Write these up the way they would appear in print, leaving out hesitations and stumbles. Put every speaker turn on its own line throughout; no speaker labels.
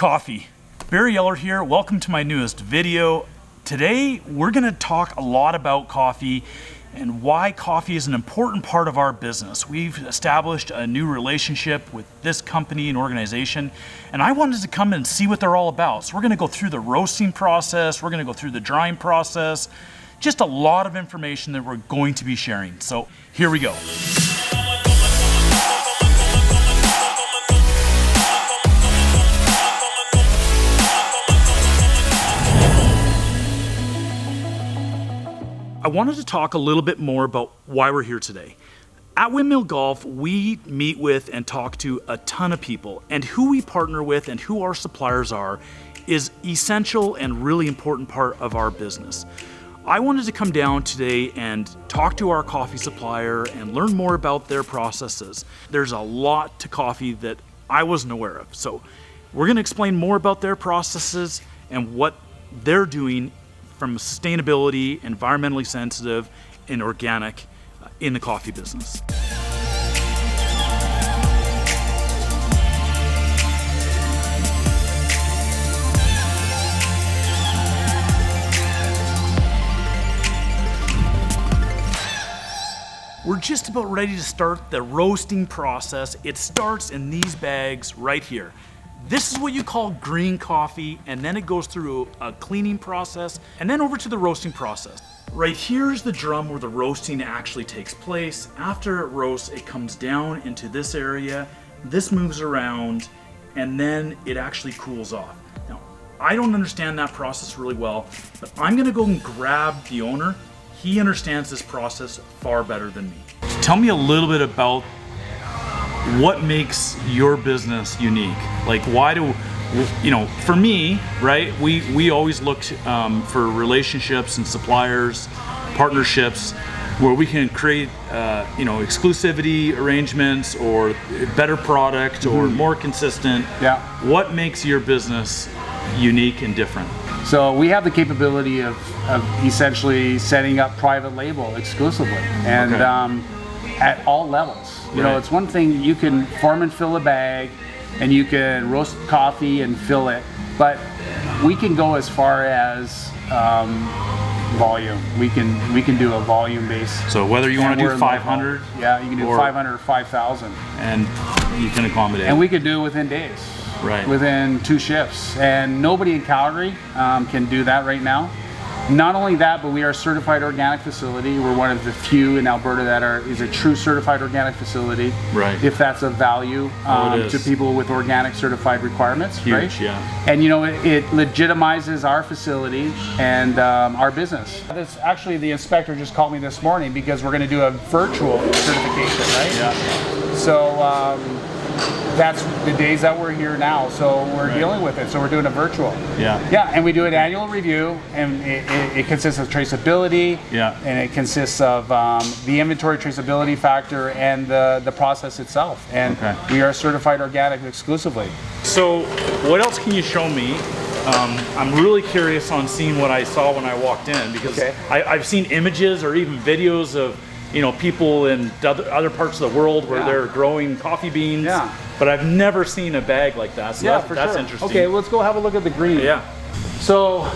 Coffee. Barry Ehlert here. Welcome to my newest video. Today we're going to talk a lot about coffee and why coffee is an important part of our business. We've established a new relationship with this company and organization, and I wanted to come and see what they're all about. So we're going to go through the roasting process, we're going to go through the drying process, just a lot of information that we're going to be sharing. So here we go. I wanted to talk a little bit more about why we're here today. At Windmill Golf, we meet with and talk to a ton of people, and who we partner with and who our suppliers are is essential and really important part of our business. I wanted to come down today and talk to our coffee supplier and learn more about their processes. There's a lot to coffee that I wasn't aware of. So we're going to explain more about their processes and what they're doing from sustainability, environmentally sensitive, and organic in the coffee business. We're just about ready to start the roasting process. It starts in these bags right here. This is what you call green coffee, and then it goes through a cleaning process and then over to the roasting process. Right here's the drum where the roasting actually takes place. After it roasts, it comes down into this area, this moves around, and then it actually cools off. Now, I don't understand that process really well, but I'm gonna go and grab the owner. He understands this process far better than me. Tell me a little bit about what makes your business unique? Like, why do, for me, right, we always look for relationships and suppliers, partnerships, where we can create, exclusivity arrangements or better product or more consistent.
Yeah.
What makes your business unique and different?
So we have the capability of essentially setting up private label exclusively, and at all levels. You know, it's one thing you can form and fill a bag, and you can roast coffee and fill it, but we can go as far as volume. We can do a volume base.
So whether you want to do 500,
yeah, you can do 500 or 5,000,
and you can accommodate.
And we could do it within days,
right? Within
2 shifts, and nobody in Calgary can do that right now. Not only that, but we are a certified organic facility. We're one of the few in Alberta that is a true certified organic facility.
Right.
If that's of value to people with organic certified requirements.
Huge,
right?
Yeah.
And it legitimizes our facility and our business. Actually, the inspector just called me this morning because we're going to do a virtual certification, right?
Yeah.
So that's the days that we're here now, so we're dealing with it. So we're doing a virtual.
Yeah.
Yeah, and we do an annual review, and it consists of traceability.
Yeah.
And it consists of the inventory traceability factor and the process itself. And we are certified organic exclusively. So
what else can you show me? I'm really curious on seeing what I saw when I walked in, because I've seen images or even videos of people in other parts of the world where they're growing coffee beans.
Yeah.
But I've never seen a bag like that. So that's interesting.
Okay, let's go have a look at the green.
Yeah.
So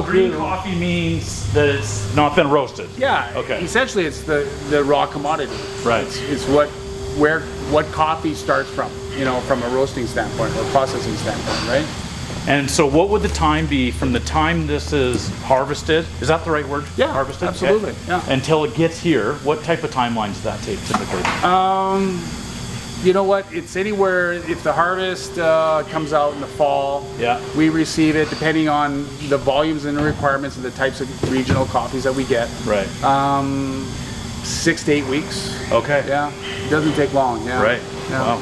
green coffee means that it's not been roasted.
Yeah.
Okay.
Essentially, it's the raw commodity.
Right.
It's what coffee starts from, from a roasting standpoint or processing standpoint, right?
And so what would the time be from the time this is harvested? Is that the right word?
Yeah,
harvested?
absolutely.
Okay.
Yeah.
Until it gets here, what type of timeline does that take typically?
You know what? It's anywhere, if the harvest comes out in the fall, we receive it depending on the volumes and the requirements of the types of regional coffees that we get.
Right.
6 to 8 weeks.
Okay.
Yeah. It doesn't take long. Yeah.
Right.
Yeah.
Wow.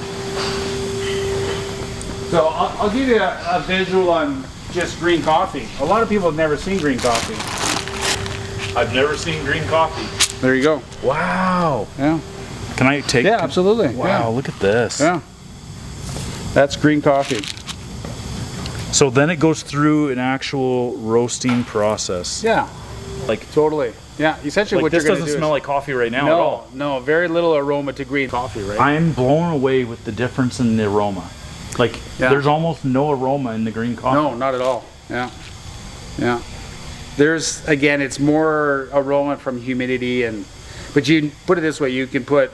So I'll give you a visual on just green coffee. A lot of people have never seen green coffee.
I've never seen green coffee.
There you go.
Wow.
Yeah.
Can I take?
Yeah, absolutely.
Wow,
yeah.
Look at this.
Yeah. That's green coffee.
So then it goes through an actual roasting process.
Yeah.
Like
totally. Yeah, essentially what you're going to do.
This doesn't smell like coffee right now at all.
No, very little aroma to green coffee, right?
I'm blown away with the difference in the aroma. Like there's almost no aroma in the green coffee.
No, not at all. Yeah. Yeah. There's, again, it's more aroma from humidity, but you put it this way, you can put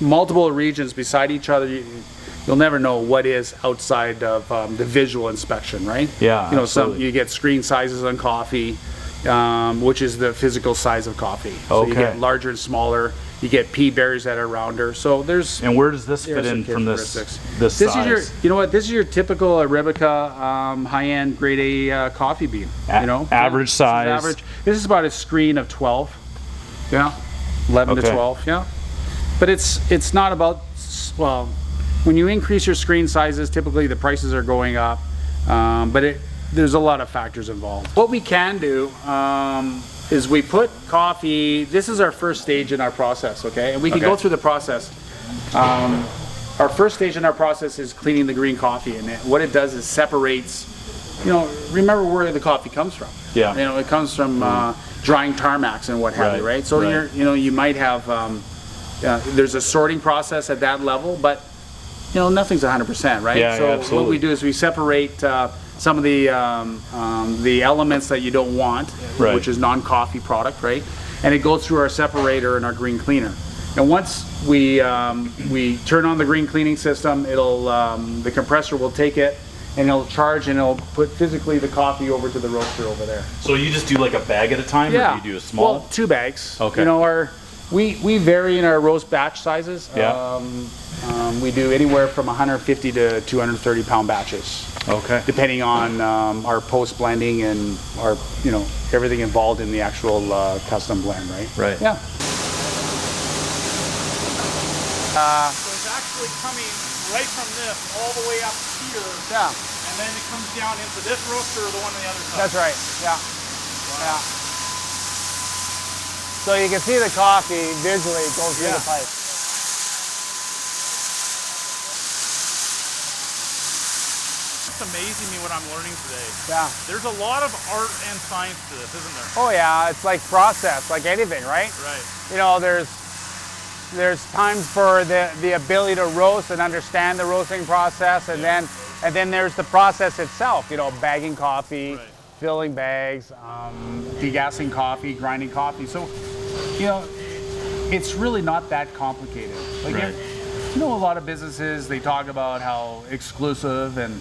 multiple regions beside each other. You'll never know what is outside of the visual inspection, right?
Yeah,
you know,
absolutely.
you get screen sizes on coffee, which is the physical size of coffee. So you get larger and smaller. You get pea berries that are rounder. So there's.
And where does this fit in from this size?
Is your, you know what? This is your typical Arabica high-end grade A coffee bean. You know,
average size.
This is about a screen of 12. Yeah, 11 to 12. Yeah, but it's not about, well, when you increase your screen sizes, typically the prices are going up, but there's a lot of factors involved. What we can do is we put coffee, this is our first stage in our process, okay? And we can go through the process. Our first stage in our process is cleaning the green coffee, and what it does is separates, you know, remember where the coffee comes from. Yeah. You know, it comes from drying tarmacs and what have you, right? So you might have, there's a sorting process at that level, but you know, nothing's 100%, right?
Yeah,
so
absolutely.
What we do is we separate some of the elements that you don't want, which is non-coffee product, right? And it goes through our separator and our green cleaner. And once we turn on the green cleaning system, it'll the compressor will take it and it'll charge and it'll put physically the coffee over to the roaster over there.
So you just do like a bag at a time, or do you do a small?
Well, 2 bags.
Okay.
You know, we vary in our roast batch sizes.
Yeah.
We do anywhere from 150 to 230 pound batches.
Okay.
Depending on our post blending and our, you know, everything involved in the actual custom blend, right?
Right.
Yeah.
So it's actually coming right from this all the way up here.
Yeah.
And then it comes down into this roaster or the one on the other side.
That's right. Yeah. Wow. Yeah. So you can see the coffee visually going through the pipe.
It's amazing me what I'm learning today.
Yeah.
There's a lot of art and science to this, isn't there?
Oh yeah, it's like process, like anything, right?
Right.
You know, there's times for the ability to roast and understand the roasting process, and then there's the process itself. You know, bagging coffee, filling bags, degassing coffee, grinding coffee. So, you know, it's really not that complicated. Like, you know, a lot of businesses, they talk about how exclusive and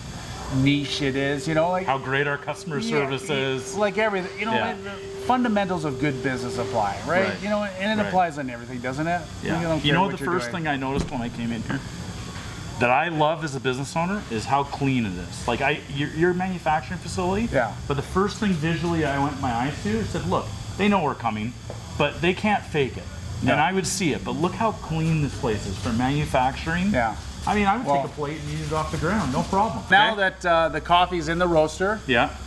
niche it is, you know, like
how great our customer service is.
Like everything, you know, the fundamentals of good business apply, right? You know, and it applies on everything, doesn't it?
Yeah. You know, the first thing I noticed when I came in here that I love as a business owner is how clean it is. Like your manufacturing facility. Yeah. But the first thing visually I went my eyes to said, look, they know we're coming, but they can't fake it. No. And I would see it, but look how clean this place is for manufacturing. Yeah. I mean, I would take a plate and eat it off the ground, no problem. Now that the coffee's in the roaster,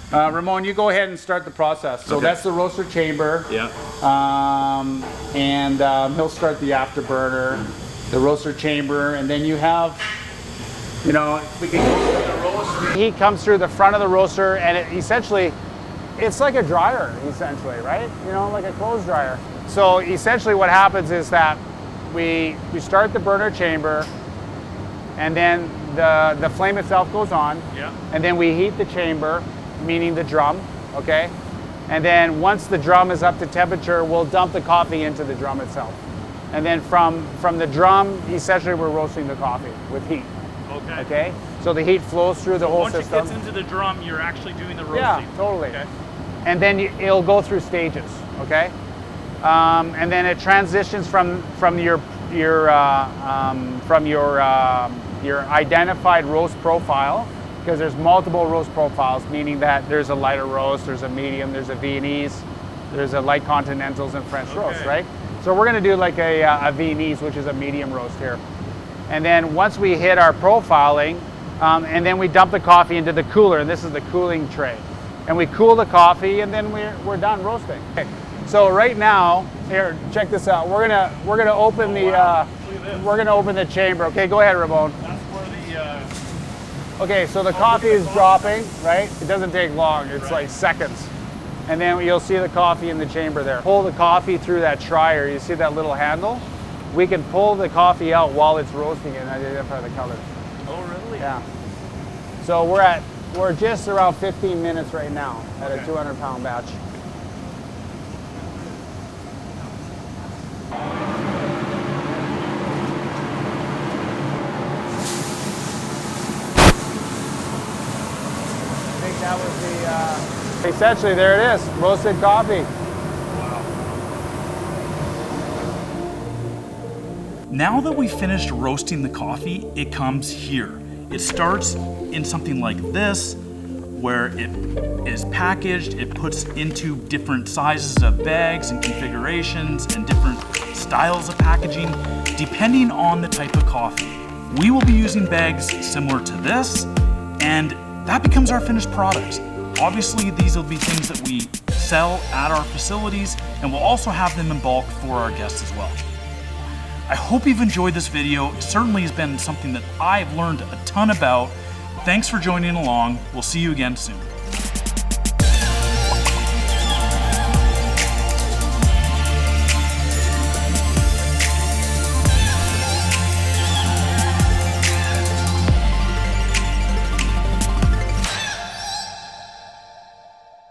Ramon, you go ahead and start the process. So that's the roaster chamber. Yeah. And he'll start the afterburner, the roaster chamber, and then you have, you know, we can go through the roaster. Heat comes through the front of the roaster, and it's like a dryer, essentially, right? You know, like a clothes dryer. So essentially what happens is that we start the burner chamber, and then the flame itself goes on, and then we heat the chamber, meaning the drum, okay? And then once the drum is up to temperature, we'll dump the coffee into the drum itself. And then from the drum, essentially we're roasting the coffee with heat. Okay. Okay? So the heat flows through the whole system. Once it gets into the drum, you're actually doing the roasting. Yeah, totally. Okay. And then it'll go through stages, okay? And then it transitions from your identified roast profile, because there's multiple roast profiles, meaning that there's a lighter roast, there's a medium, there's a Viennese, there's a light continentals and French roast, right? So we're going to do like a Viennese, which is a medium roast here. And then once we hit our profiling, and then we dump the coffee into the cooler, and this is the cooling tray. And we cool the coffee, and then we're done roasting. Okay. So right now, here, check this out. We're gonna open we're gonna open the chamber. Okay, go ahead, Ramon. That's where the. Okay, so the coffee is dropping, right? It doesn't take long. It's like seconds, and then you'll see the coffee in the chamber there. Pull the coffee through that dryer. You see that little handle? We can pull the coffee out while it's roasting it and identify the color. Oh, really? Yeah.
So we're just around 15 minutes right now at a 200-pound batch. I think that was the, essentially there it is, roasted coffee.
Now that we finished roasting the coffee, it comes here. It starts in something like this, where it is packaged, it puts into different sizes of bags and configurations and different styles of packaging, depending on the type of coffee. We will be using bags similar to this, and that becomes our finished products. Obviously, these will be things that we sell at our facilities, and we'll also have them in bulk for our guests as well. I hope you've enjoyed this video. It certainly has been something that I've learned a ton about. Thanks for joining along. We'll see you again soon.